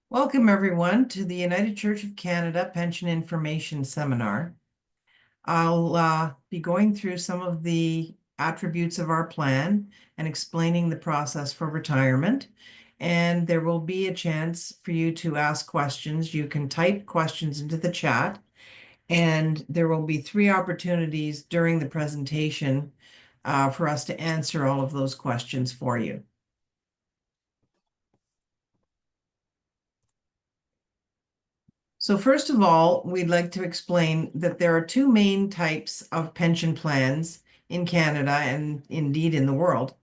Welcome, everyone, to the United Church of Canada Pension Information Seminar. I'll be going through some of the attributes of our plan and explaining the process for retirement. And there will be a chance for you to ask questions. You can type questions into the chat, and there will be 3 opportunities during the presentation for us to answer all of those questions for you. So first of all, we'd like to explain that there are 2 main types of pension plans in Canada and indeed in the world.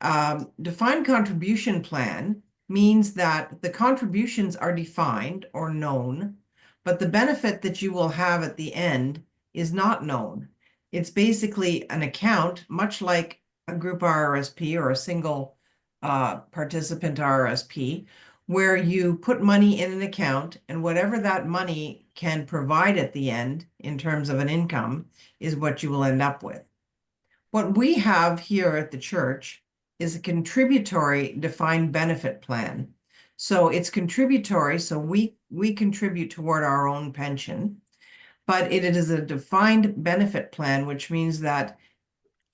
Defined contribution plan means that the contributions are defined or known, but the benefit that you will have at the end is not known. It's basically an account, much like a group RRSP or a single participant RRSP, where you put money in an account and whatever that money can provide at the end in terms of an income is what you will end up with. What we have here at the church is a contributory defined benefit plan. So it's contributory, so we contribute toward our own pension, but it is a defined benefit plan, which means that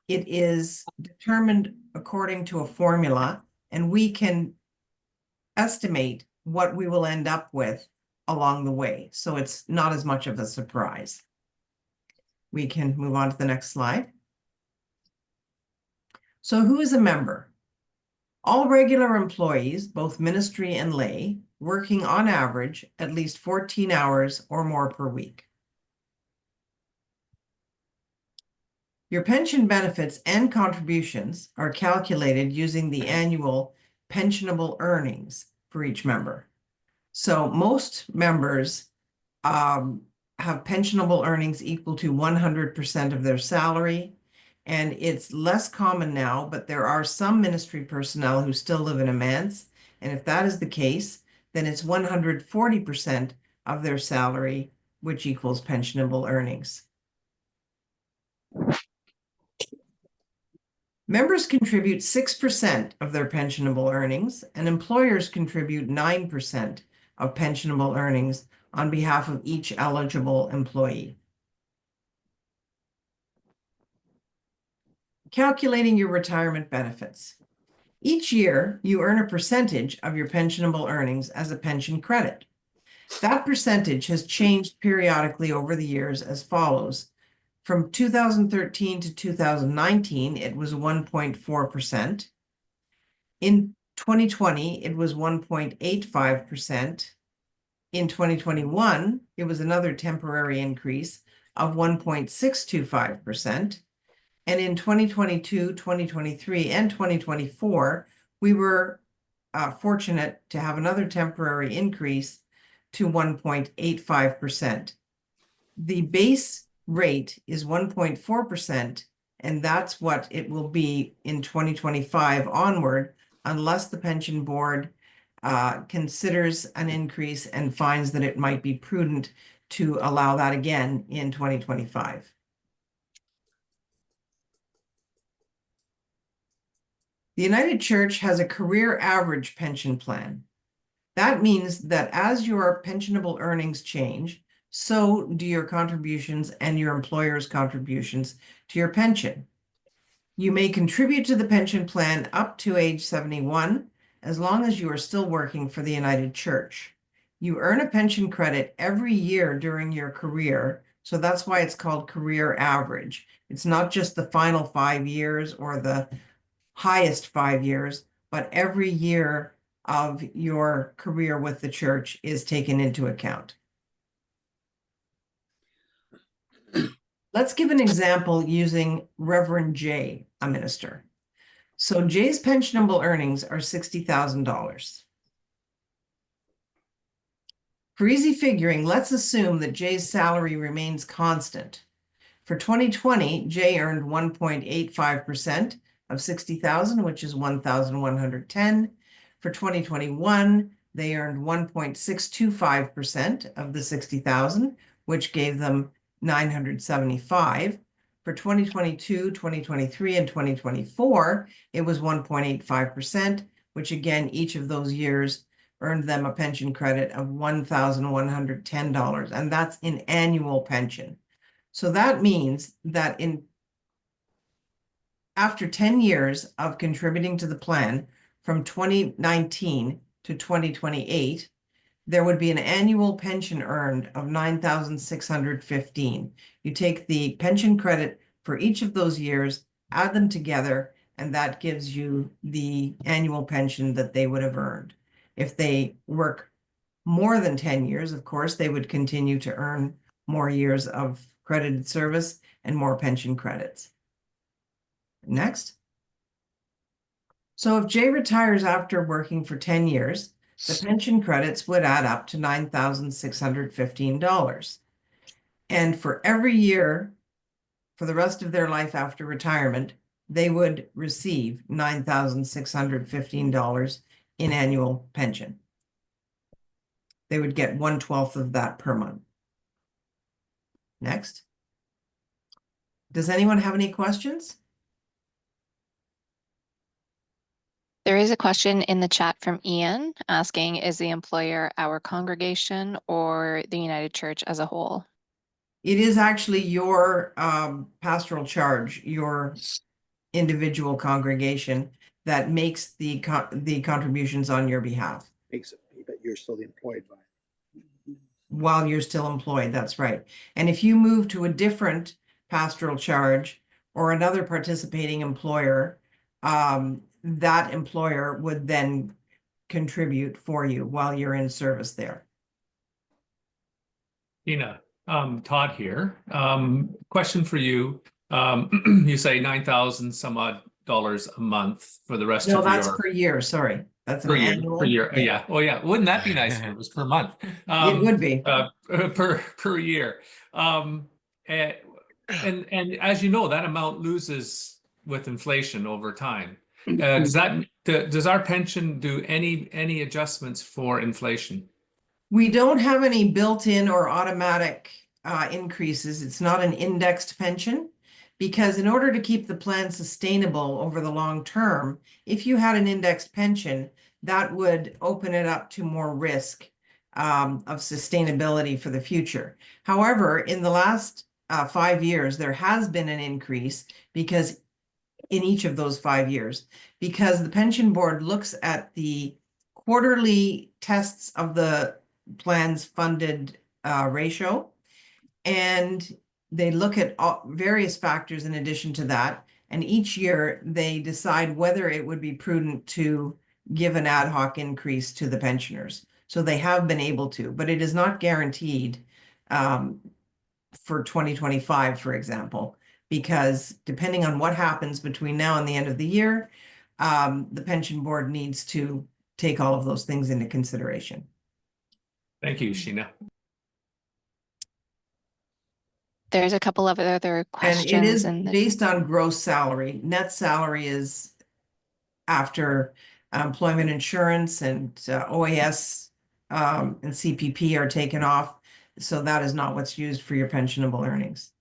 it is determined according to a formula, and we can estimate what we will end up with along the way. So it's not as much of a surprise. We can move on to the next slide. So who is a member? All regular employees, both ministry and lay, working on average at least 14 hours or more per week. Your pension benefits and contributions are calculated using the annual pensionable earnings for each member. So most members have pensionable earnings equal to 100% of their salary. And it's less common now, but there are some ministry personnel who still live in a manse. And if that is the case, then it's 140% of their salary, which equals pensionable earnings. Members contribute 6% of their pensionable earnings, and employers contribute 9% of pensionable earnings on behalf of each eligible employee. Calculating your retirement benefits. Each year, you earn a percentage of your pensionable earnings as a pension credit. That percentage has changed periodically over the years as follows. From 2013 to 2019, it was 1.4%. In 2020, it was 1.85%. In 2021, it was another temporary increase of 1.625%. And in 2022, 2023, and 2024, we were fortunate to have another temporary increase to 1.85%. The base rate is 1.4%, and that's what it will be in 2025 onward, unless the pension board considers an increase and finds that it might be prudent to allow that again in 2025. The United Church has a career average pension plan. That means that as your pensionable earnings change, so do your contributions and your employer's contributions to your pension. You may contribute to the pension plan up to age 71, as long as you are still working for the United Church. You earn a pension credit every year during your career, so that's why it's called career average. It's not just the final 5 years or the highest 5 years, but every year of your career with the church is taken into account. Let's give an example using Reverend Jay, a minister. So Jay's pensionable earnings are $60,000. For easy figuring, let's assume that Jay's salary remains constant. For 2020, Jay earned 1.85% of 60,000, which is 1,110. For 2021, they earned 1.625% of the 60,000, which gave them 975. For 2022, 2023, and 2024, it was 1.85%, which again, each of those years earned them a pension credit of $1,110, and that's in annual pension. So that means that after 10 years of contributing to the plan from 2019 to 2028, there would be an annual pension earned of $9,615. You take the pension credit for each of those years, add them together, and that gives you the annual pension that they would have earned. If they work more than 10 years, of course, they would continue to earn more years of credited service and more pension credits. Next. So if Jay retires after working for 10 years, the pension credits would add up to $9,615. And for every year, for the rest of their life after retirement, they would receive $9,615 in annual pension. They would get 1/12 of that per month. Next. Does anyone have any questions? There is a question in the chat from Ian asking, is the employer our congregation or the United Church as a whole? It is actually your pastoral charge, your individual congregation that makes the contributions on your behalf. Makes it, but you're still employed by it. While you're still employed, that's right. And if you move to a different pastoral charge or another participating employer, that employer would then contribute for you while you're in service there. Tina, Todd here. Question for you. You say 9,000 some odd dollars a month for the rest No, of that's your per year. Sorry, that's per an year. annual. Per year. Yeah. Oh, yeah. Wouldn't that be nice if it was per month? It would be. Per year. And as you know, that amount loses with inflation over time. Does our pension do any adjustments for inflation? We don't have any built-in or automatic increases. It's not an indexed pension, because in order to keep the plan sustainable over the long term, if you had an indexed pension, that would open it up to more risk of sustainability for the future. However, in the last 5 years, there has been an increase because in each of those 5 years, because the pension board looks at the quarterly tests of the plan's funded ratio, and they look at various factors in addition to that, and each year they decide whether it would be prudent to give an ad hoc increase to the pensioners. So they have been able to, but it is not guaranteed for 2025, for example, because depending on what happens between now and the end of the year, the pension board needs to take all of those things into consideration. Thank you, Sheena. There's a couple of other questions. And it is based on gross salary. Net salary is after employment insurance and OAS and CPP are taken off. So that is not what's used for your pensionable earnings.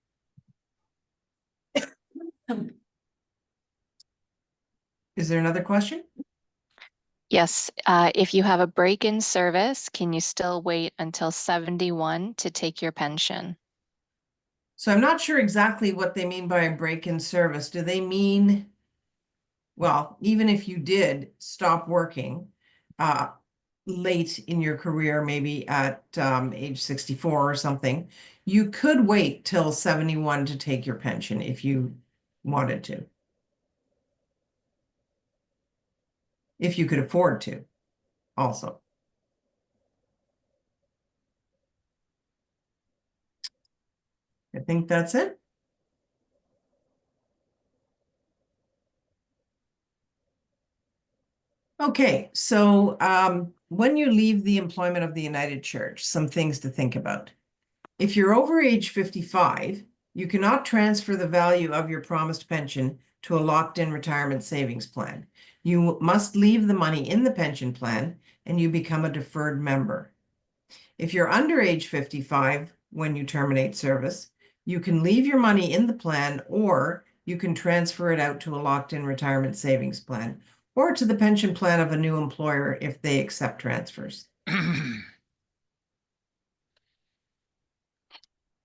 Is there another question? Yes. If you have a break in service, can you still wait until 71 to take your pension? So I'm not sure exactly what they mean by a break in service. Do they mean, well, even if you did stop working late in your career, maybe at age 64 or something, you could wait till 71 to take your pension if you wanted to. If you could afford to, also. I think that's it. Okay, so when you leave the employment of the United Church, some things to think about. If you're over age 55, you cannot transfer the value of your promised pension to a locked-in retirement savings plan. You must leave the money in the pension plan and you become a deferred member. If you're under age 55 when you terminate service, you can leave your money in the plan, or you can transfer it out to a locked-in retirement savings plan, or to the pension plan of a new employer if they accept transfers.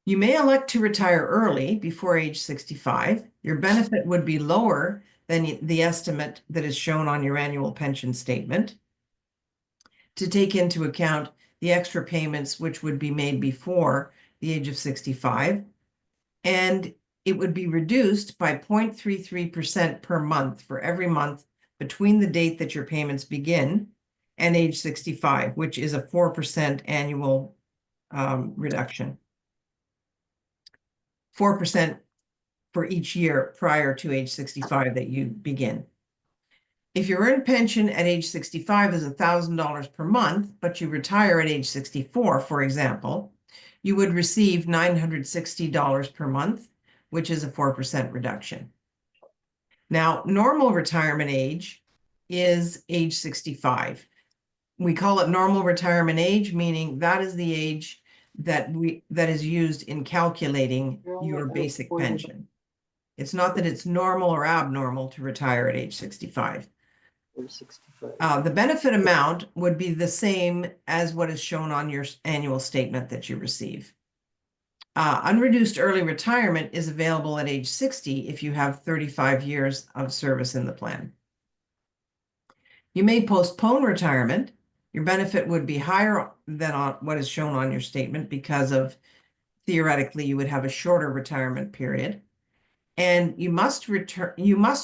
You may elect to retire early before age 65. Your benefit would be lower than the estimate that is shown on your annual pension statement to take into account the extra payments which would be made before the age of 65. And it would be reduced by 0.33% per month for every month between the date that your payments begin and age 65, which is a 4% annual reduction. 4% for each year prior to age 65 that you begin. If your earned pension at age 65 is $1,000 per month, but you retire at age 64, for example, you would receive $960 per month, which is a 4% reduction. Now, normal retirement age is age 65. We call it normal retirement age, meaning that is the age that is used in calculating your basic pension. It's not that it's normal or abnormal to retire at age 65. The benefit amount would be the same as what is shown on your annual statement that you receive. Unreduced early retirement is available at age 60 if you have 35 years of service in the plan. You may postpone retirement. Your benefit would be higher than what is shown on your statement because of, theoretically, you would have a shorter retirement period. And you must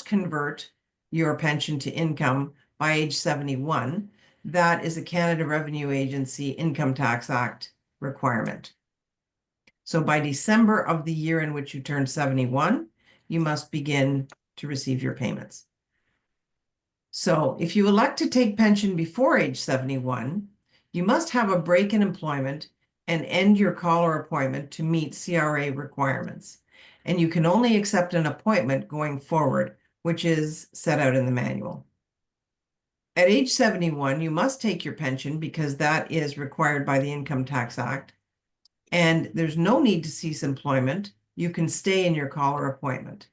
convert your pension to income by age 71. That is a Canada Revenue Agency Income Tax Act requirement. So by December of the year in which you turn 71, you must begin to receive your payments. So if you elect to take pension before age 71, you must have a break in employment and end your call or appointment to meet CRA requirements. And you can only accept an appointment going forward, which is set out in the manual. At age 71, you must take your pension because that is required by the Income Tax Act. And there's no need to cease employment. You can stay in your call or appointment.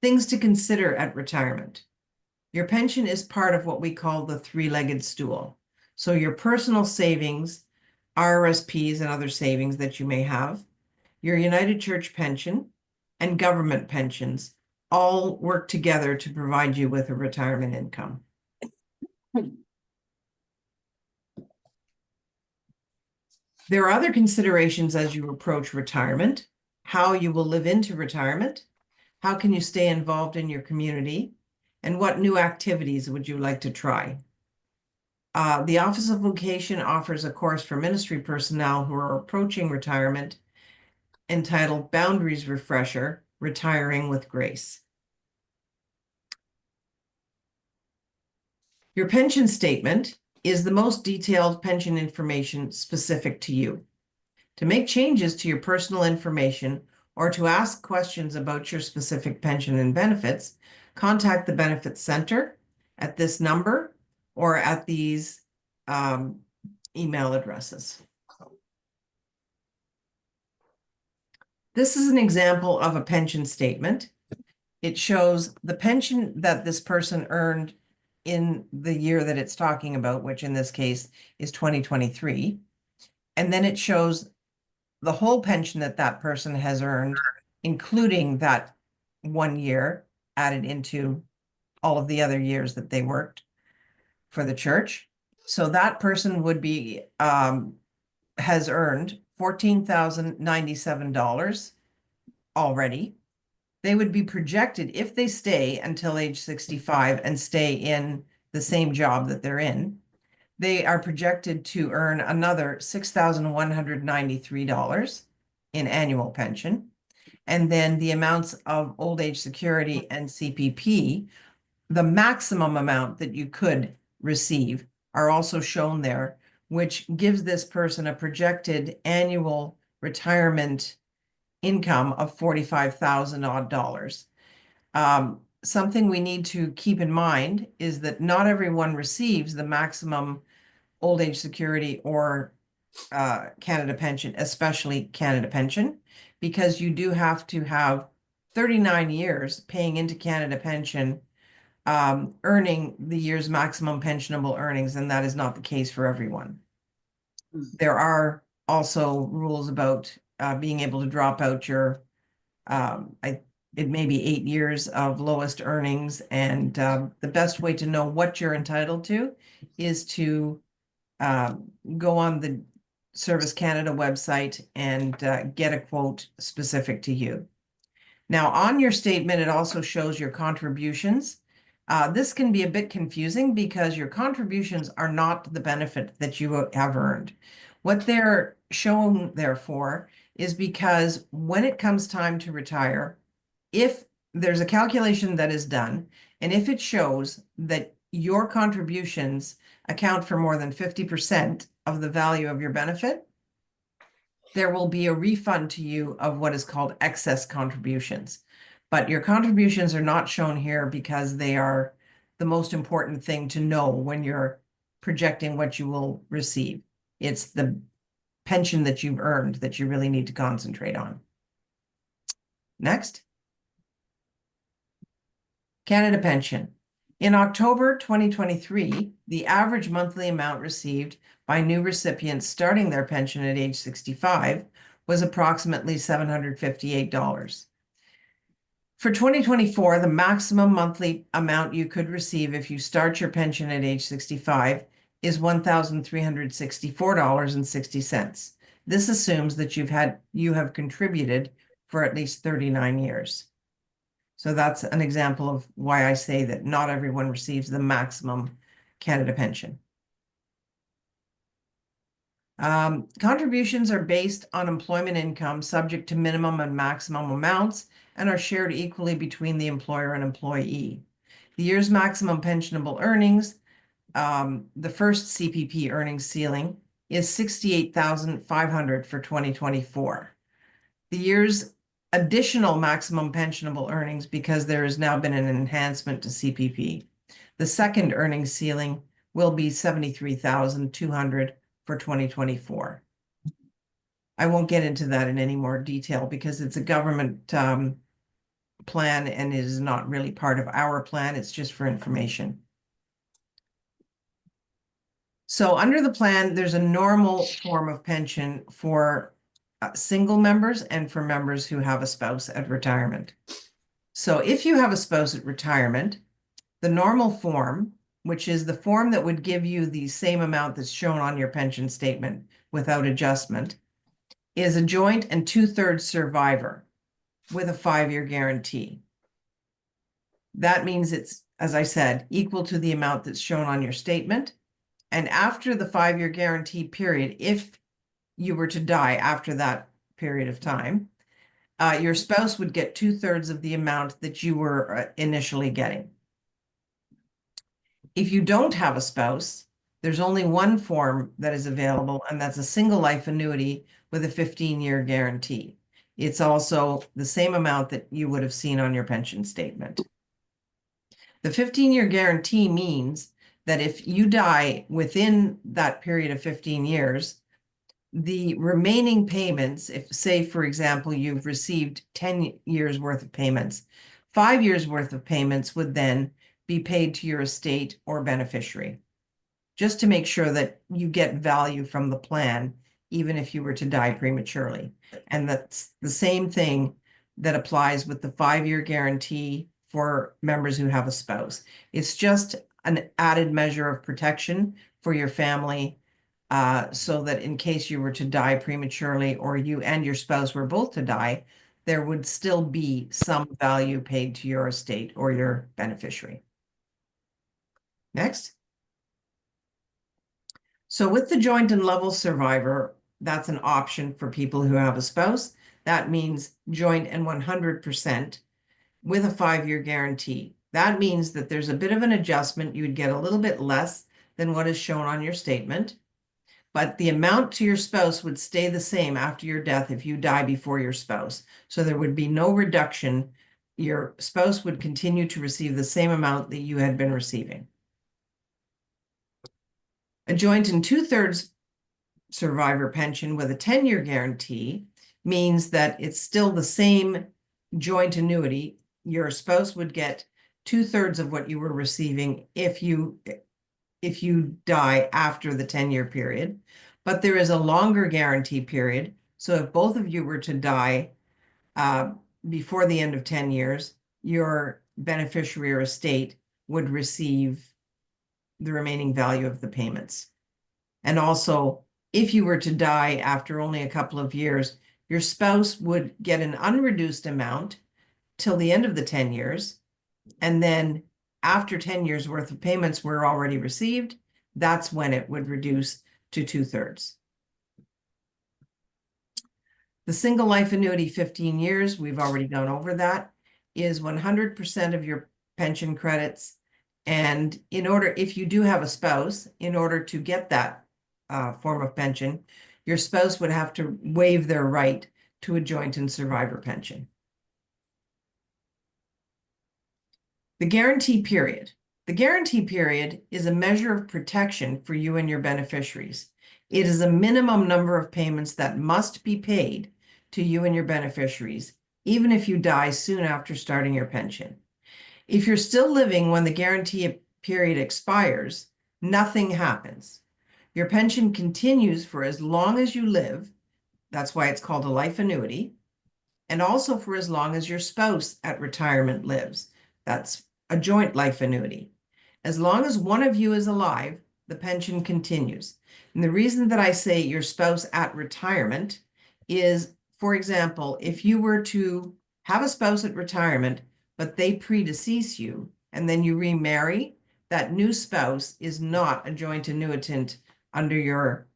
Things to consider at retirement. Your pension is part of what we call the three-legged stool. So your personal savings, RRSPs and other savings that you may have, your United Church pension, and government pensions all work together to provide you with a retirement income. There are other considerations as you approach retirement: how you will live into retirement, how can you stay involved in your community, and what new activities would you like to try? The Office of Vocation offers a course for ministry personnel who are approaching retirement entitled Boundaries Refresher, Retiring with Grace. Your pension statement is the most detailed pension information specific to you. To make changes to your personal information or to ask questions about your specific pension and benefits, contact the Benefits Center at this number or at these email addresses. This is an example of a pension statement. It shows the pension that this person earned in the year that it's talking about, which in this case is 2023. And then it shows the whole pension that that person has earned, including that 1 year added into all of the other years that they worked for the church. So that person would be, has earned $14,097 already. They would be projected, if they stay until age 65 and stay in the same job that they're in, they are projected to earn another $6,193 in annual pension. And then the amounts of old age security and CPP, the maximum amount that you could receive, are also shown there, which gives this person a projected annual retirement income of $45,000 odd. Something we need to keep in mind is that not everyone receives the maximum old age security or Canada pension, especially Canada pension, because you do have to have 39 years paying into Canada Pension, earning the year's maximum pensionable earnings, and that is not the case for everyone. There are also rules about being able to drop out your, it may be 8 years of lowest earnings, and the best way to know what you're entitled to is to go on the Service Canada website and get a quote specific to you. Now, on your statement, it also shows your contributions. This can be a bit confusing because your contributions are not the benefit that you have earned. What they're shown there for is because when it comes time to retire, if there's a calculation that is done, and if it shows that your contributions account for more than 50% of the value of your benefit, there will be a refund to you of what is called excess contributions. But your contributions are not shown here because they are the most important thing to know when you're projecting what you will receive. It's the pension that you've earned that you really need to concentrate on. Next. Canada Pension. In October 2023, the average monthly amount received by new recipients starting their pension at age 65 was approximately $758. For 2024, the maximum monthly amount you could receive if you start your pension at age 65 is $1,364.60. This assumes that you have contributed for at least 39 years. So that's an example of why I say that not everyone receives the maximum Canada Pension. Contributions are based on employment income subject to minimum and maximum amounts and are shared equally between the employer and employee. The year's maximum pensionable earnings, the first CPP earnings ceiling, is $68,500 for 2024. The year's additional maximum pensionable earnings, because there has now been an enhancement to CPP, the second earnings ceiling will be $73,200 for 2024. I won't get into that in any more detail because it's a government plan and it is not really part of our plan. It's just for information. So under the plan, there's a normal form of pension for single members and for members who have a spouse at retirement. So if you have a spouse at retirement, the normal form, which is the form that would give you the same amount that's shown on your pension statement without adjustment, is a joint and 2/3 survivor with a 5-year guarantee. That means it's, as I said, equal to the amount that's shown on your statement. And after the 5-year guarantee period, if you were to die after that period of time, your spouse would get 2/3 of the amount that you were initially getting. If you don't have a spouse, there's only one form that is available, and that's a single life annuity with a 15-year guarantee. It's also the same amount that you would have seen on your pension statement. The 15-year guarantee means that if you die within that period of 15 years, the remaining payments, if say, for example, you've received 10 years worth of payments, 5 years worth of payments would then be paid to your estate or beneficiary, just to make sure that you get value from the plan, even if you were to die prematurely. And that's the same thing that applies with the 5-year guarantee for members who have a spouse. It's just an added measure of protection for your family, so that in case you were to die prematurely or you and your spouse were both to die, there would still be some value paid to your estate or your beneficiary. Next. So with the joint and level survivor, that's an option for people who have a spouse. That means joint and 100% with a 5-year guarantee. That means that there's a bit of an adjustment. You would get a little bit less than what is shown on your statement, but the amount to your spouse would stay the same after your death if you die before your spouse. So there would be no reduction. Your spouse would continue to receive the same amount that you had been receiving. A joint and 2/3 survivor pension with a 10-year guarantee means that it's still the same joint annuity, your spouse would get 2/3 of what you were receiving if you die after the 10-year period. But there is a longer guarantee period. So if both of you were to die before the end of 10 years, your beneficiary or estate would receive the remaining value of the payments. And also, if you were to die after only a couple of years, your spouse would get an unreduced amount till the end of the 10 years. And then after 10 years worth of payments were already received, that's when it would reduce to 2/3. The single life annuity, 15 years, we've already gone over that, is 100% of your pension credits. And if you do have a spouse, in order to get that form of pension, your spouse would have to waive their right to a joint and survivor pension. The guarantee period. The guarantee period is a measure of protection for you and your beneficiaries. It is a minimum number of payments that must be paid to you and your beneficiaries, even if you die soon after starting your pension. If you're still living when the guarantee period expires, nothing happens. Your pension continues for as long as you live. That's why it's called a life annuity. And also for as long as your spouse at retirement lives. That's a joint life annuity. As long as one of you is alive, the pension continues. And the reason that I say your spouse at retirement is, for example, if you were to have a spouse at retirement, but they predecease you, and then you remarry, that new spouse is not a joint annuitant under your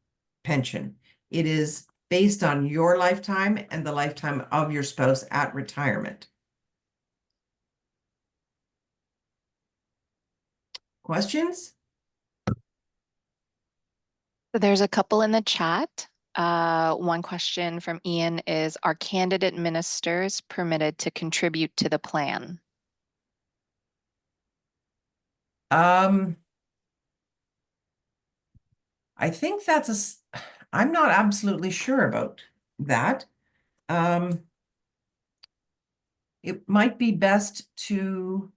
pension. It is based on your lifetime and the lifetime of your spouse at retirement. Questions? So there's a couple in the chat. One question from Ian is, are candidate ministers permitted to contribute to the plan? I think I'm not absolutely sure about that. It might be best to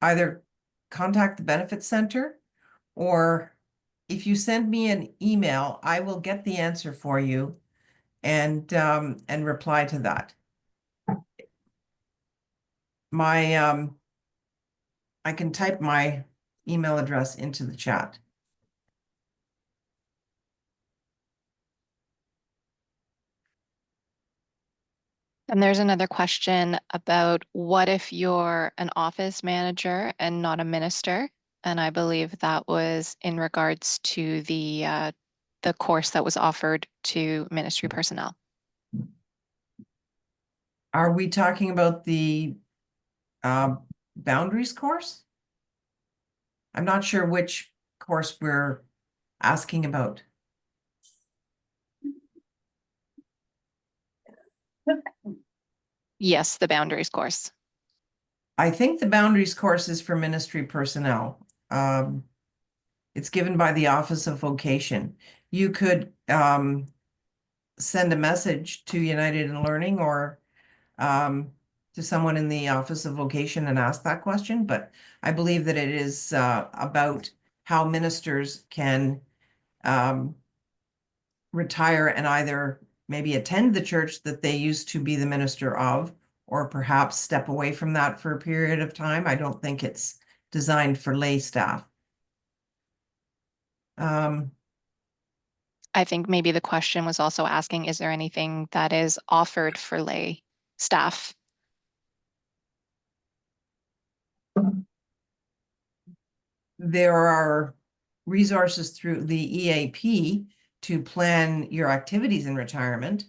either contact the benefits center, or if you send me an email, I will get the answer for you and reply to that. I can type my email address into the chat. And there's another question about, what if you're an office manager and not a minister? And I believe that was in regards to the course that was offered to ministry personnel. Are we talking about the boundaries course? I'm not sure which course we're asking about. Yes, the boundaries course. I think the boundaries course is for ministry personnel. It's given by the Office of Vocation. You could send a message to United in Learning or to someone in the Office of Vocation and ask that question, but I believe that it is about how ministers can retire and either maybe attend the church that they used to be the minister of, or perhaps step away from that for a period of time. I don't think it's designed for lay staff. I think maybe the question was also asking, is there anything that is offered for lay staff? There are resources through the EAP to plan your activities in retirement.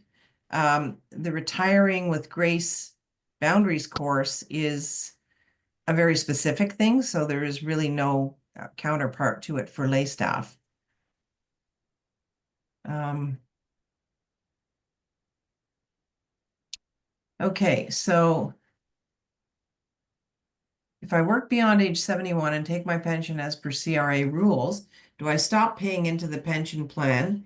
The Retiring with Grace Boundaries course is a very specific thing, so there is really no counterpart to it for lay staff. Okay, so if I work beyond age 71 and take my pension as per CRA rules, do I stop paying into the pension plan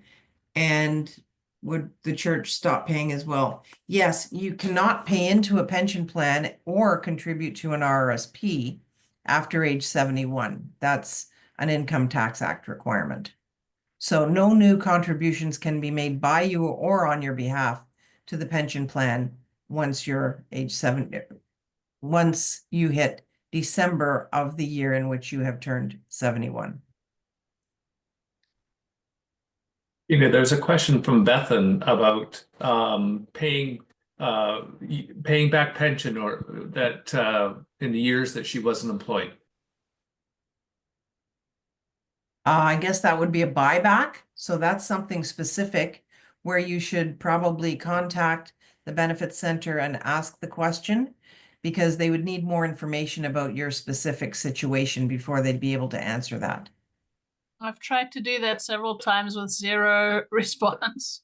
and would the church stop paying as well? Yes, you cannot pay into a pension plan or contribute to an RRSP after age 71. That's an Income Tax Act requirement. So no new contributions can be made by you or on your behalf to the pension plan once you're age 70, once you hit December of the year in which you have turned 71. You know, there's a question from Bethan about paying back pension or that in the years that she wasn't employed. I guess that would be a buyback. So that's something specific where you should probably contact the Benefits Center and ask the question, because they would need more information about your specific situation before they'd be able to answer that. I've tried to do that several times with zero response.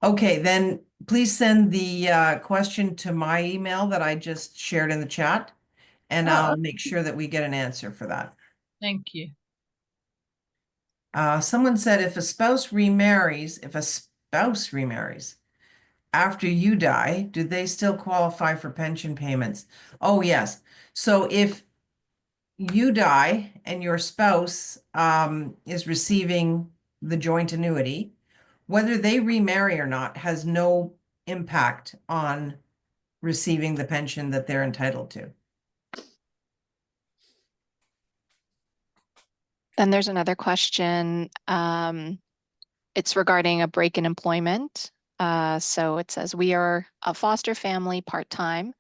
Okay, then please send the question to my email that I just shared in the chat, and I'll make sure that we get an answer for that. Thank you. Someone said if a spouse remarries after you die, do they still qualify for pension payments? Oh, yes. So if you die and your spouse is receiving the joint annuity, whether they remarry or not has no impact on receiving the pension that they're entitled to. Then there's another question. It's regarding a break in employment. So it says, we are a foster family part-time.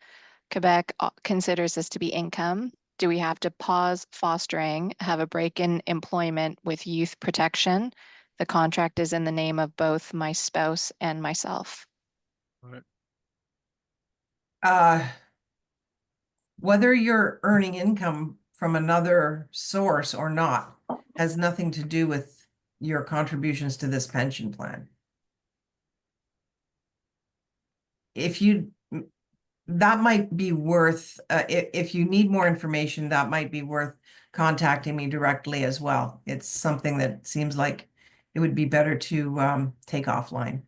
Quebec considers this to be income. Do we have to pause fostering, have a break in employment with youth protection? The contract is in the name of both my spouse and myself. Whether you're earning income from another source or not has nothing to do with your contributions to this pension plan. That might be worth, if you need more information, that might be worth contacting me directly as well. It's something that seems like it would be better to take offline.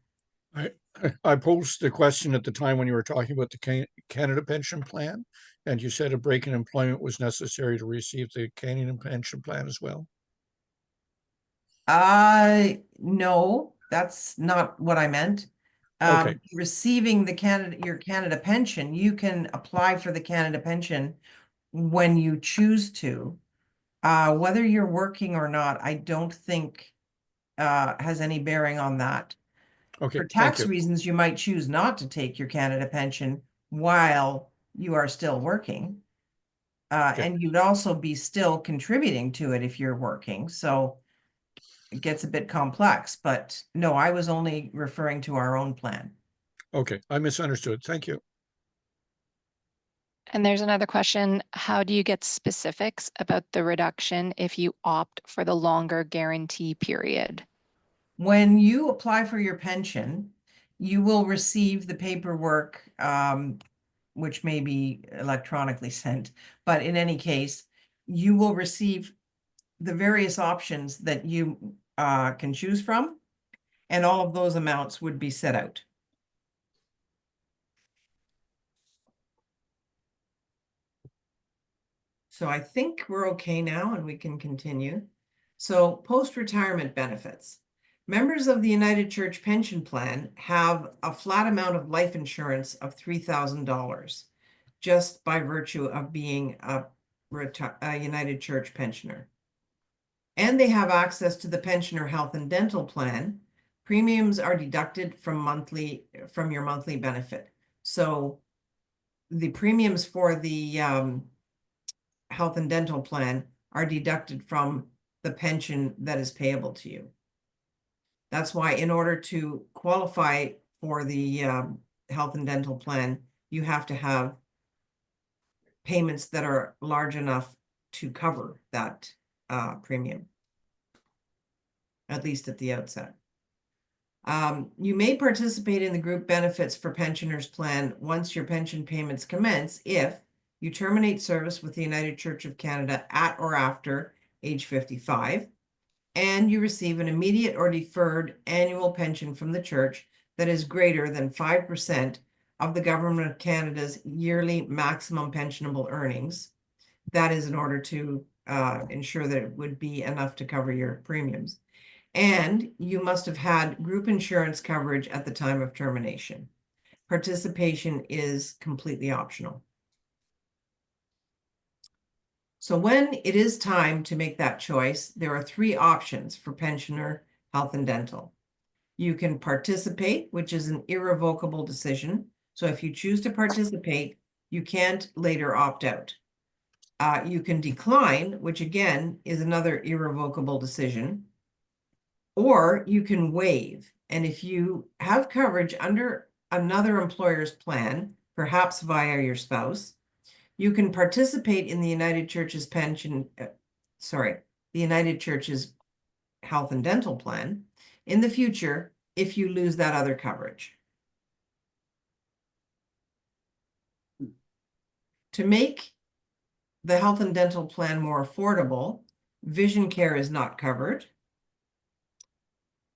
I posed the question at the time when you were talking about the Canada Pension Plan, and you said a break in employment was necessary to receive the Canadian Pension Plan as well. No, that's not what I meant. Okay. Receiving your Canada pension, you can apply for the Canada pension when you choose to. Whether you're working or not, I don't think has any bearing on that. Okay. For tax reasons, you might choose not to take your Canada pension while you are still working. And you'd also be still contributing to it if you're working. So it gets a bit complex, but no, I was only referring to our own plan. Okay, I misunderstood. Thank you. And there's another question. How do you get specifics about the reduction if you opt for the longer guarantee period? When you apply for your pension, you will receive the paperwork, which may be electronically sent, but in any case, you will receive the various options that you can choose from, and all of those amounts would be set out. So I think we're okay now and we can continue. So post-retirement benefits. Members of the United Church Pension Plan have a flat amount of life insurance of $3,000 just by virtue of being a United Church pensioner. And they have access to the pensioner health and dental plan. Premiums are deducted from your monthly benefit. So the premiums for the health and dental plan are deducted from the pension that is payable to you. That's why in order to qualify for the health and dental plan, you have to have payments that are large enough to cover that premium, at least at the outset. You may participate in the group benefits for pensioners plan once your pension payments commence if you terminate service with the United Church of Canada at or after age 55, and you receive an immediate or deferred annual pension from the church that is greater than 5% of the Government of Canada's yearly maximum pensionable earnings. That is in order to ensure that it would be enough to cover your premiums. And you must have had group insurance coverage at the time of termination. Participation is completely optional. So when it is time to make that choice, there are three options for pensioner health and dental. You can participate, which is an irrevocable decision. So if you choose to participate, you can't later opt out. You can decline, which again is another irrevocable decision, or you can waive. And if you have coverage under another employer's plan, perhaps via your spouse, you can participate in the United Church's the United Church's health and dental plan in the future if you lose that other coverage. To make the health and dental plan more affordable, vision care is not covered.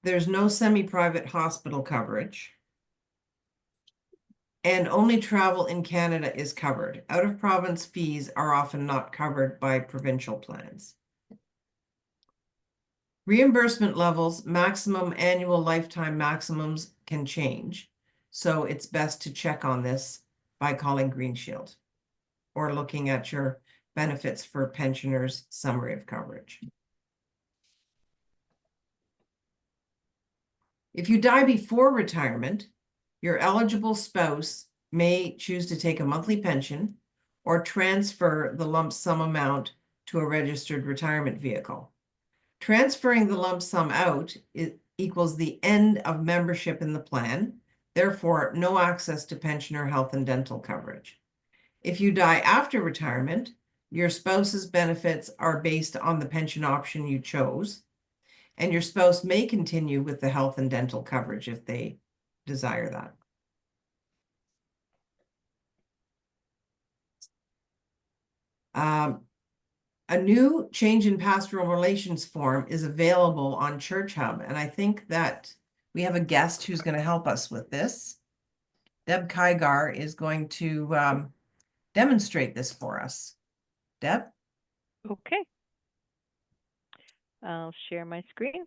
There's no semi-private hospital coverage. And only travel in Canada is covered. Out-of-province fees are often not covered by provincial plans. Reimbursement levels, maximum annual lifetime maximums can change. So it's best to check on this by calling Green Shield or looking at your benefits for pensioners summary of coverage. If you die before retirement, your eligible spouse may choose to take a monthly pension or transfer the lump sum amount to a registered retirement vehicle. Transferring the lump sum out equals the end of membership in the plan, therefore no access to pensioner health and dental coverage. If you die after retirement, your spouse's benefits are based on the pension option you chose, and your spouse may continue with the health and dental coverage if they desire that. A new change in pastoral relations form is available on Church Hub, and I think that we have a guest who's going to help us with this. Deb Kygar is going to demonstrate this for us. Deb? Okay. I'll share my screen.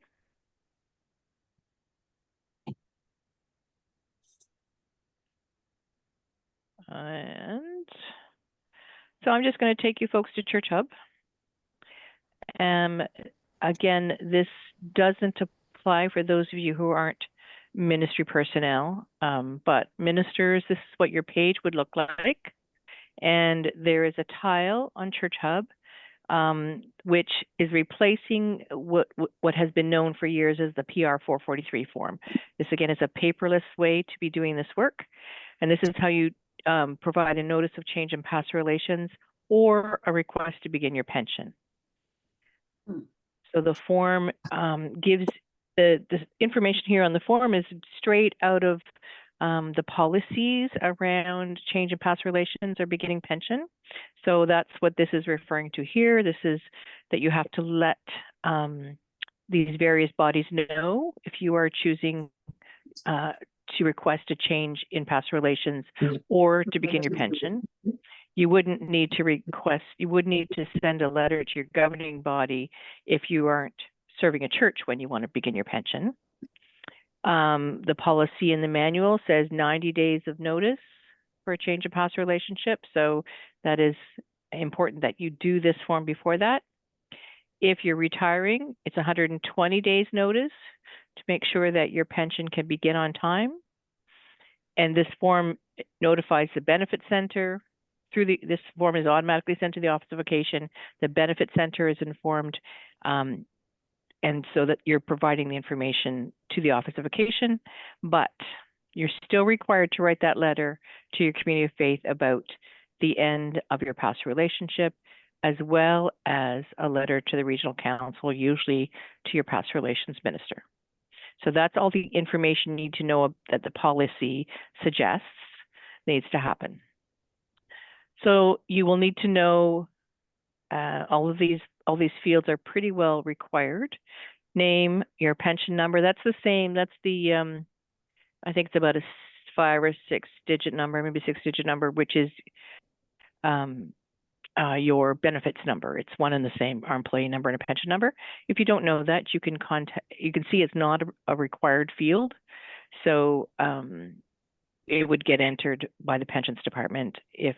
And so I'm just going to take you folks to Church Hub. Again, this doesn't apply for those of you who aren't ministry personnel, but ministers, this is what your page would look like. And there is a tile on Church Hub, which is replacing what has been known for years as the PR 443 form. This again is a paperless way to be doing this work. And this is how you provide a notice of change in pastoral relations or a request to begin your pension. So the form gives the information here on the form is straight out of the policies around change in pastoral relations or beginning pension. So that's what this is referring to here. This is that you have to let these various bodies know if you are choosing to request a change in pastoral relations or to begin your pension. You wouldn't need to request, you would need to send a letter to your governing body if you aren't serving a church when you want to begin your pension. The policy in the manual says 90 days of notice for a change of pastoral relationship. So that is important that you do this form before that. If you're retiring, it's 120 days notice to make sure that your pension can begin on time. And this form notifies the benefit center. This form is automatically sent to the Office of Vocation. The benefit center is informed, and so that you're providing the information to the Office of Vocation, but you're still required to write that letter to your community of faith about the end of your pastoral relationship, as well as a letter to the regional council, usually to your pastoral relations minister. So that's all the information you need to know that the policy suggests needs to happen. So you will need to know all these fields are pretty well required name, your pension number. That's the same. That's the, I think it's about a 5 or 6 digit number, maybe 6-digit number, which is your benefits number. It's one and the same, our employee number and a pension number. If you don't know that, you can see it's not a required field. So it would get entered by the pensions department if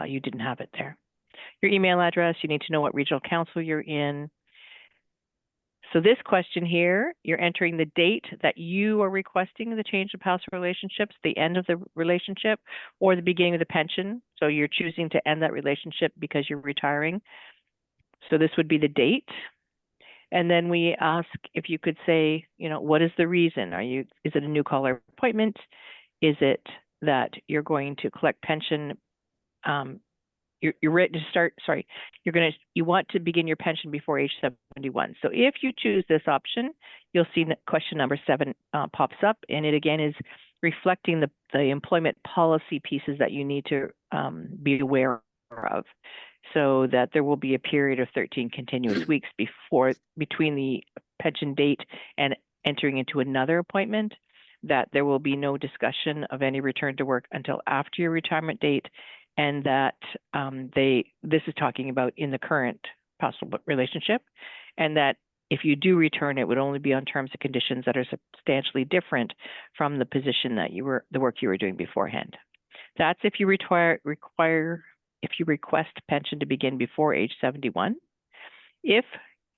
you didn't have it there. Your email address, you need to know what regional council you're in. So this question here, you're entering the date that you are requesting the change of spousal relationships, the end of the relationship, or the beginning of the pension. So you're choosing to end that relationship because you're retiring. So this would be the date. And then we ask if you could say, you know, what is the reason? Is it a new caller appointment? Is it that you're going to collect pension? You're ready to start, sorry, you want to begin your pension before age 71. So if you choose this option, you'll see that question number 7 pops up, and it again is reflecting the employment policy pieces that you need to be aware of, so that there will be a period of 13 continuous weeks between the pension date and entering into another appointment, that there will be no discussion of any return to work until after your retirement date, and that this is talking about in the current spousal relationship, and that if you do return, it would only be on terms and conditions that are substantially different from the position that the work you were doing beforehand. That's if you if you request pension to begin before age 71. If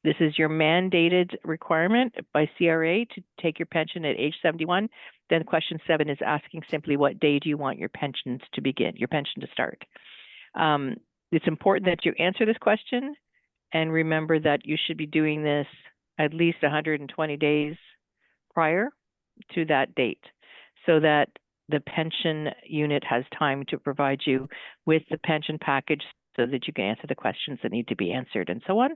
this is your mandated requirement by CRA to take your pension at age 71, then question 7 is asking simply what day do you want your pensions to begin, your pension to start. It's important that you answer this question and remember that you should be doing this at least 120 days prior to that date, so that the pension unit has time to provide you with the pension package so that you can answer the questions that need to be answered and so on.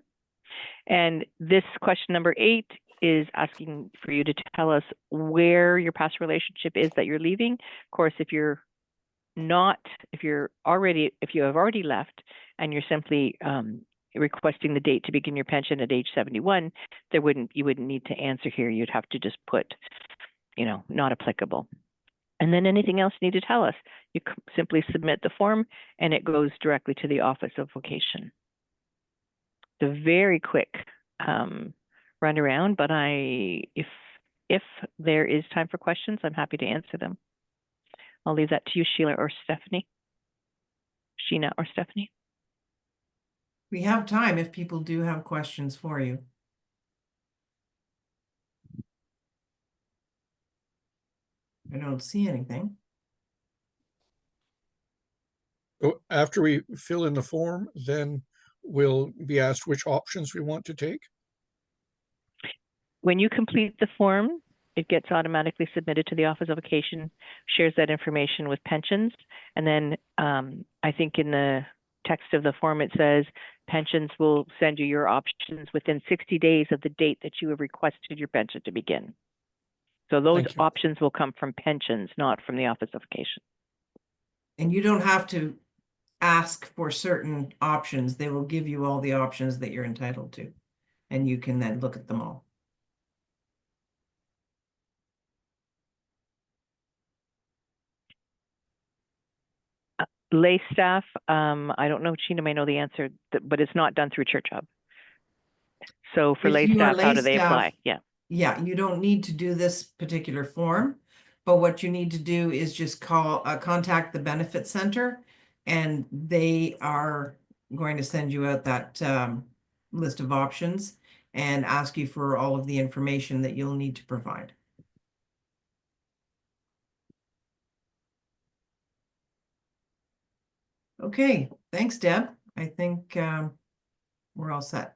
And this question number 8 is asking for you to tell us where your past relationship is that you're leaving. Of course, if you have already left and you're simply requesting the date to begin your pension at age 71, you wouldn't need to answer here. You'd have to just put, you know, not applicable. And then anything else you need to tell us, you simply submit the form and it goes directly to the Office of Vocation. It's a very quick run around, but if there is time for questions, I'm happy to answer them. I'll leave that to you, Sheila or Stephanie. Sheena or Stephanie. We have time if people do have questions for you. I don't see anything. So after we fill in the form, then we'll be asked which options we want to take. When you complete the form, it gets automatically submitted to the Office of Vocation, shares that information with pensions, and then I think in the text of the form it says pensions will send you your options within 60 days of the date that you have requested your pension to begin. So those Thank you. options will come from pensions, not from the Office of Vocation. And you don't have to ask for certain options. They will give you all the options that you're entitled to, and you can then look at them all. Lay staff, I don't know, Sheena may know the answer, but it's not done through Church Hub. So for If lay you are staff, how lay do they staff, apply? Yeah. Yeah, you don't need to do this particular form, but what you need to do is just contact the benefit center, and they are going to send you out that list of options and ask you for all of the information that you'll need to provide. Okay, thanks, Deb. I think we're all set.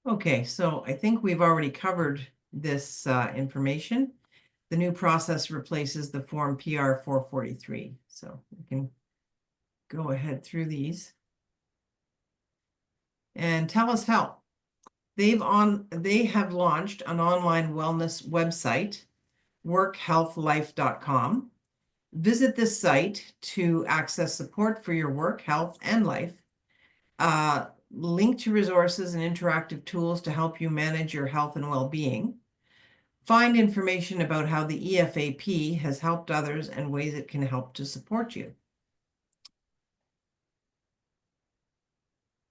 Okay, so I think we've already covered this information. The new process replaces the form PR 443. So we can go ahead through these. And TELUS Health. They have launched an online wellness website workhealthlife.com. Visit this site to access support for your work, health, and life. Link to resources and interactive tools to help you manage your health and well-being. Find information about how the EFAP has helped others and ways it can help to support you.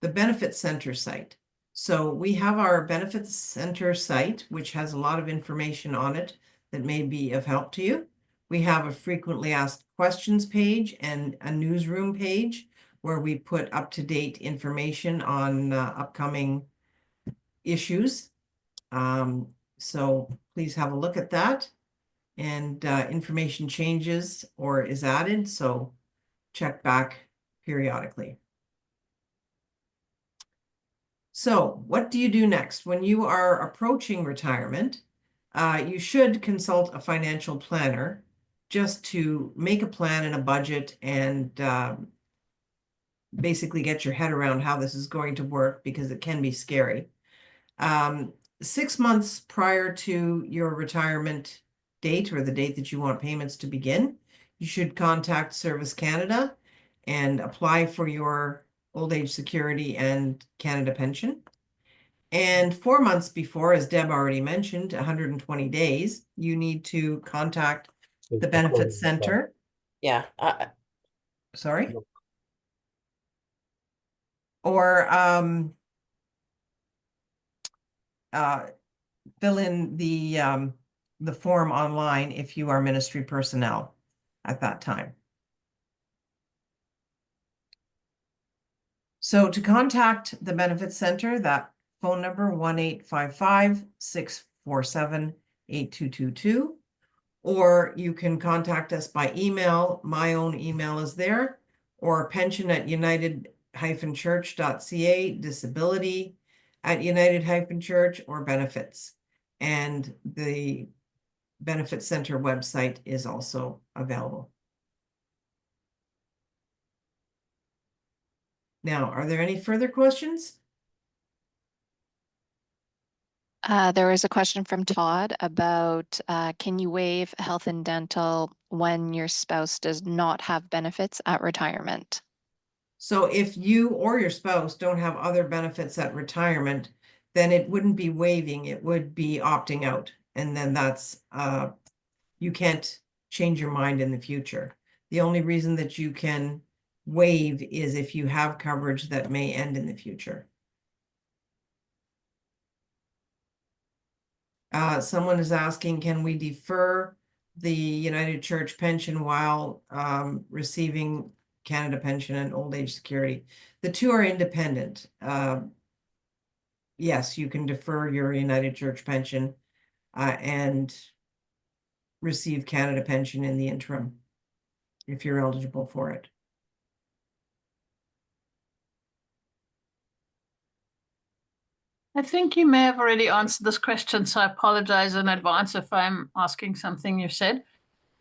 The Benefits Center site. So we have our Benefits Center site, which has a lot of information on it that may be of help to you. We have a frequently asked questions page and a newsroom page where we put up-to-date information on upcoming issues. So please have a look at that. And information changes or is added, so check back periodically. So what do you do next? When you are approaching retirement, you should consult a financial planner just to make a plan and a budget and basically get your head around how this is going to work, because it can be scary. 6 months prior to your retirement date, or the date that you want payments to begin, you should contact Service Canada and apply for your old age security and Canada pension. And 4 months before, as Deb already mentioned, 120 days, you need to contact the Benefits Center. Yeah, Sorry? Or fill in the form online if you are ministry personnel at that time. So to contact the Benefits Center, that phone number 1-855-647-8222, or you can contact us by email. My own email is there, or pension@united-church.ca, disability@united-church, or benefits. And the Benefits Center website is also available. Now, are there any further questions? There was a question from Todd about can you waive health and dental when your spouse does not have benefits at retirement? So if you or your spouse don't have other benefits at retirement, then it wouldn't be waiving, it would be opting out. And then that's, you can't change your mind in the future. The only reason that you can waive is if you have coverage that may end in the future. Someone is asking, can we defer the United Church pension while receiving Canada pension and old age security? The two are independent. Yes, you can defer your United Church pension and receive Canada pension in the interim if you're eligible for it. I think you may have already answered this question, so I apologize in advance if I'm asking something you said.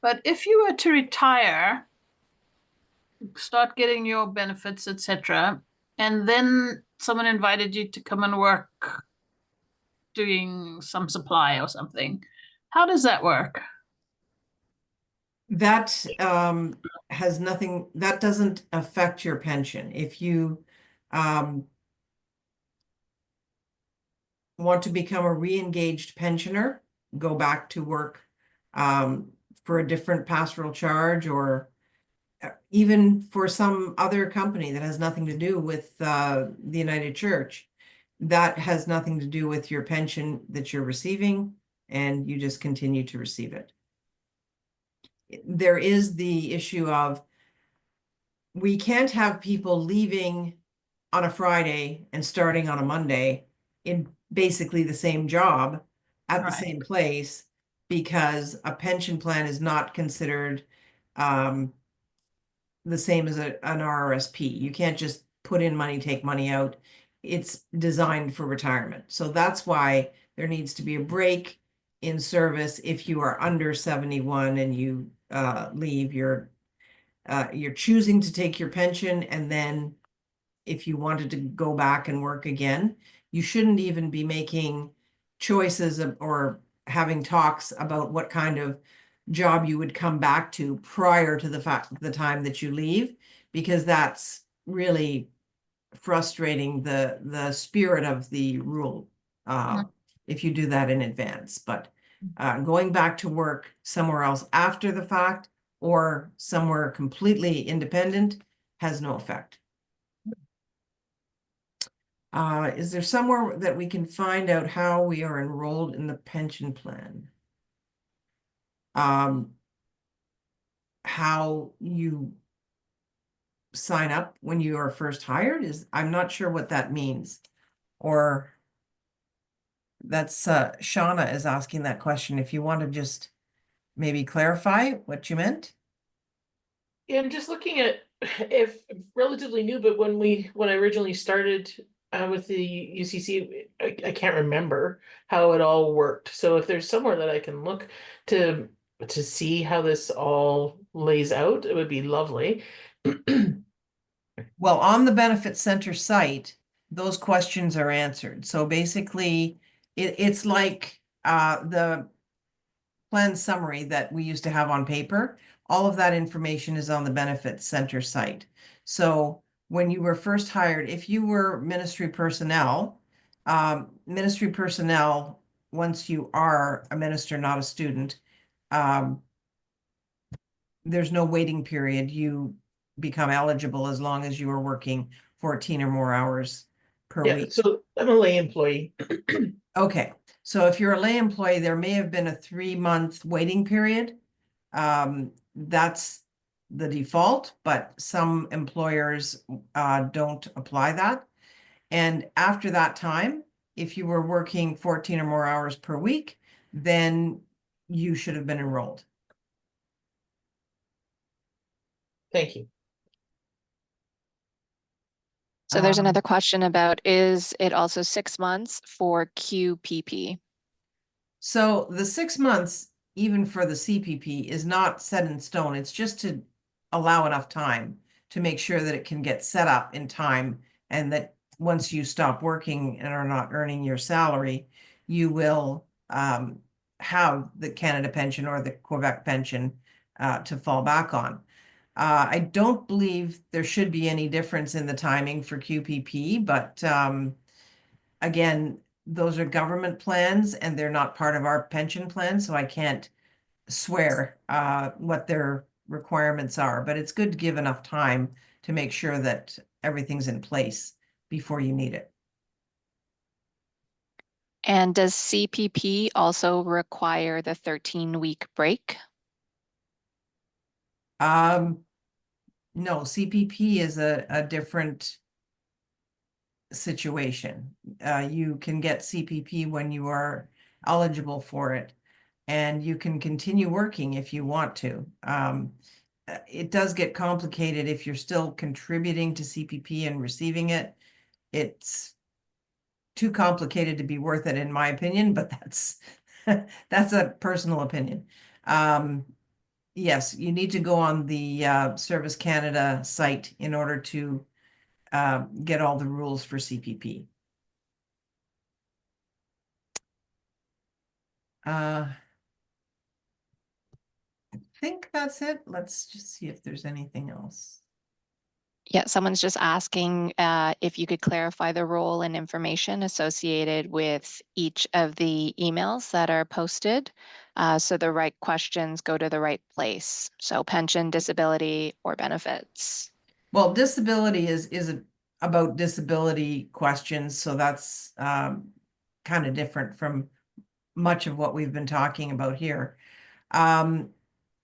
But if you were to retire, start getting your benefits, etc., and then someone invited you to come and work doing some supply or something, how does that work? That has nothing, that doesn't affect your pension. If you want to become a re-engaged pensioner, go back to work for a different pastoral charge, or even for some other company that has nothing to do with the United Church, that has nothing to do with your pension that you're receiving, and you just continue to receive it. There is the issue of, we can't have people leaving on a Friday and starting on a Monday in basically the same job at the same place, because a pension plan is not considered the same as an RRSP. You can't just put in money, take money out. It's designed for retirement. So that's why there needs to be a break in service if you are under 71 and you leave. You're choosing to take your pension, and then if you wanted to go back and work again, you shouldn't even be making choices or having talks about what kind of job you would come back to prior to the time that you leave, because that's really frustrating the spirit of the rule if you do that in advance. But going back to work somewhere else after the fact or somewhere completely independent has no effect. Is there somewhere that we can find out how we are enrolled in the pension plan? How you sign up when you are first hired I'm not sure what that means. Or that's Shauna is asking that question. If you want to just maybe clarify what you meant. Yeah, I'm just looking at if relatively new, but when I originally started with the UCC, I can't remember how it all worked. So if there's somewhere that I can look to see how this all lays out, it would be lovely. Well, on the Benefit Center site, those questions are answered. So basically, it's like the plan summary that we used to have on paper. All of that information is on the Benefit Center site. So when you were first hired, if you were ministry personnel, once you are a minister, not a student, there's no waiting period. You become eligible as long as you are working 14 or more hours per Yeah, week. so I'm a lay employee. Okay, so if you're a lay employee, there may have been a 3-month waiting period. That's the default, but some employers don't apply that. And after that time, if you were working 14 or more hours per week, then you should have been enrolled. Thank you. So there's Um, another question about, is it also 6 months for QPP? So the 6 months, even for the CPP, is not set in stone. It's just to allow enough time to make sure that it can get set up in time, and that once you stop working and are not earning your salary, you will have the Canada pension or the Quebec pension to fall back on. I don't believe there should be any difference in the timing for QPP, but again, those are government plans and they're not part of our pension plan, so I can't swear what their requirements are, but it's good to give enough time to make sure that everything's in place before you need it. And does CPP also require the 13-week break? No, CPP is a different situation. You can get CPP when you are eligible for it, and you can continue working if you want to. It does get complicated if you're still contributing to CPP and receiving it. It's too complicated to be worth it, in my opinion, but that's that's a personal opinion. Yes, you need to go on the Service Canada site in order to get all the rules for CPP. I think that's it. Let's just see if there's anything else. Yeah, someone's just asking if you could clarify the role and information associated with each of the emails that are posted, so the right questions go to the right place. So pension, disability, or benefits. Well, disability is about disability questions, so that's kind of different from much of what we've been talking about here.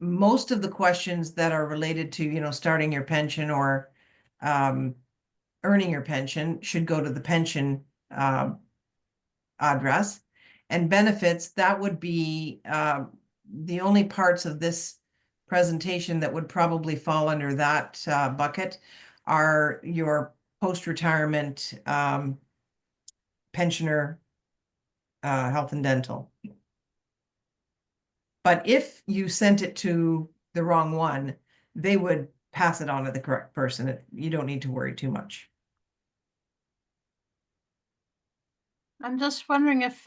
Most of the questions that are related to, starting your pension or earning your pension should go to the pension address. And benefits, that would be the only parts of this presentation that would probably fall under that bucket are your post-retirement pensioner health and dental. But if you sent it to the wrong one, they would pass it on to the correct person. You don't need to worry too much. I'm just wondering if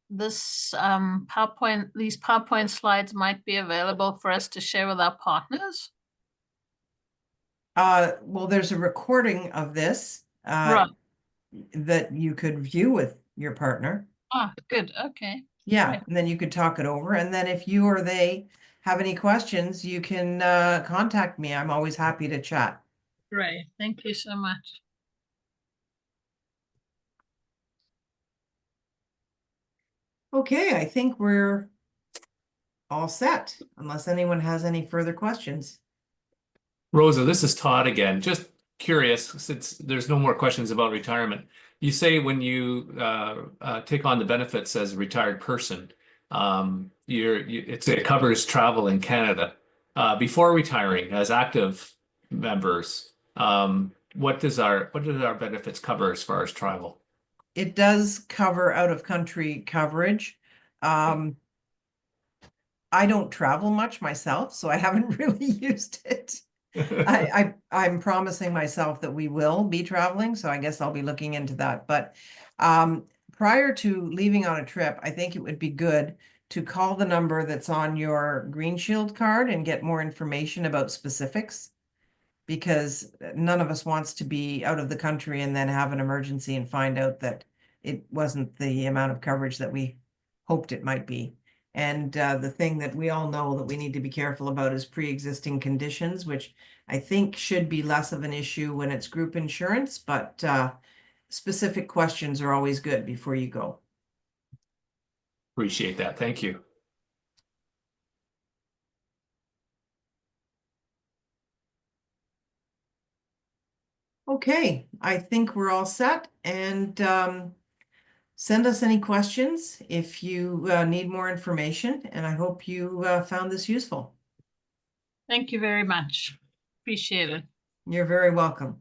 this these PowerPoint slides might be available for us to share with our partners. Well, there's a recording of this Right. that you could view with your partner. Ah, good. Okay. Yeah, Right. and then you could talk it over. And then if you or they have any questions, you can contact me. I'm always happy to chat. Great. Thank you so much. Okay, I think we're all set, unless anyone has any further questions. Rosa, this is Todd again. Just curious, since there's no more questions about retirement. You say when you take on the benefits as a retired person, it covers travel in Canada. Before retiring as active members, what does our benefits cover as far as travel? It does cover out of country coverage. I don't travel much myself, so I haven't really used it. I'm promising myself that we will be traveling, so I guess I'll be looking into that. But prior to leaving on a trip, I think it would be good to call the number that's on your Green Shield card and get more information about specifics. Because none of us wants to be out of the country and then have an emergency and find out that it wasn't the amount of coverage that we hoped it might be. And the thing that we all know that we need to be careful about is pre-existing conditions, which I think should be less of an issue when it's group insurance, but specific questions are always good before you go. Appreciate that. Thank you. Okay, I think we're all set, and send us any questions if you need more information, and I hope you found this useful. Thank you very much. Appreciate it. You're very welcome.